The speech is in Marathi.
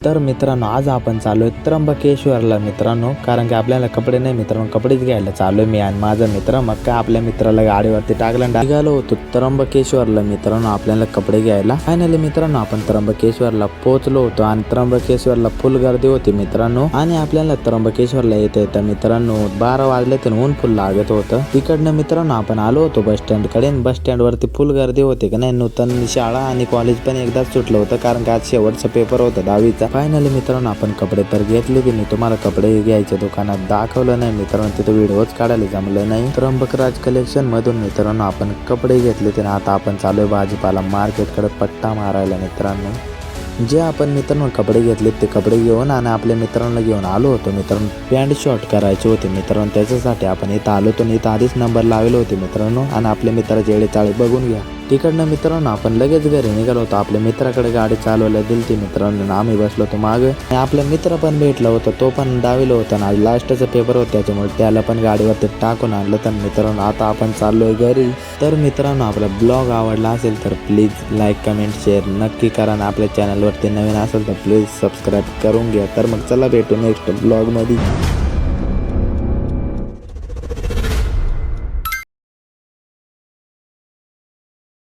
तर मित्रांनो आज आपण चालू आहे त्र्यंबकेश्वरला मित्रांनो, कारण की आपल्याला कपडे नाही मित्रांनो, कपडेच घ्यायला चालू आहे मी आणि माझा मित्र. मग काय आपल्या मित्राला गाडीवरती टाकलं, निघालो होतो त्र्यंबकेश्वरला मित्रांनो आपल्याला कपडे घ्यायला. फायनली मित्रांनो आपण त्र्यंबकेश्वरला पोहोचलो होतो आणि त्र्यंबकेश्वरला फुल गर्दी होती मित्रांनो. आणि आपल्याला त्र्यंबकेश्वरला येता मित्रांनो 12 वाजले तर ऊन फुल लागत होतं. तिकडनं मित्रांनो आपण आलो होतो बस स्टँड कडे. बस स्टँड वरती फुल गर्दी होती का नाही. नूतन शाळा आणि कॉलेज पण एकदाच सुटलं होतं, कारण की आज शेवटचा पेपर होता 10वीचा. फायनली मित्रांनो आपण कपडे तर घेतले की मी तुम्हाला कपडे घ्यायच्या दुकानात दाखवलं नाही मित्रांनो, तिथे व्हिडिओच काढायला जमलं नाही. त्र्यंबकराज कलेक्शन मधून मित्रांनो आपण कपडे घेतले ते. आता आपण चालू आहे भाजीपाला मार्केट कडे पट्टा मारायला मित्रांनो. जे आपण मित्रांनो कपडे घेतले ते कपडे घेऊन आणि आपल्या मित्रांना घेऊन आलो होतो मित्रांनो. पॅन्ट शॉर्ट करायचे होते मित्रांनो, त्याच्यासाठी आपण इथं आलो होतो. इथं आधीच नंबर लावले होते मित्रांनो. आणि आपल्या मित्राचे एडे चाळे बघून घ्या. तिकडनं मित्रांनो आपण लगेच घरी निघालो होतो. आपल्या मित्राकडे गाडी चालवायला दिली ती मित्रांनो. आम्ही बसलो होतो मागे. आपला मित्र पण भेटला होता, तो पण 10वीला होता ना. आज लास्टचा पेपर होता, त्याच्यामुळे त्याला पण गाडीवरती टाकून आणलं. तर मित्रांनो आता आपण चाललोय घरी. तर मित्रांनो आपला ब्लॉग आवडला असेल तर प्लीज लाईक कमेंट शेअर नक्की करा. आणि आपल्या चॅनलवरती नवीन असेल तर प्लीज सबस्क्राईब करून घ्या. तर मग चला भेटू नेक्स्ट ब्लॉग मध्ये.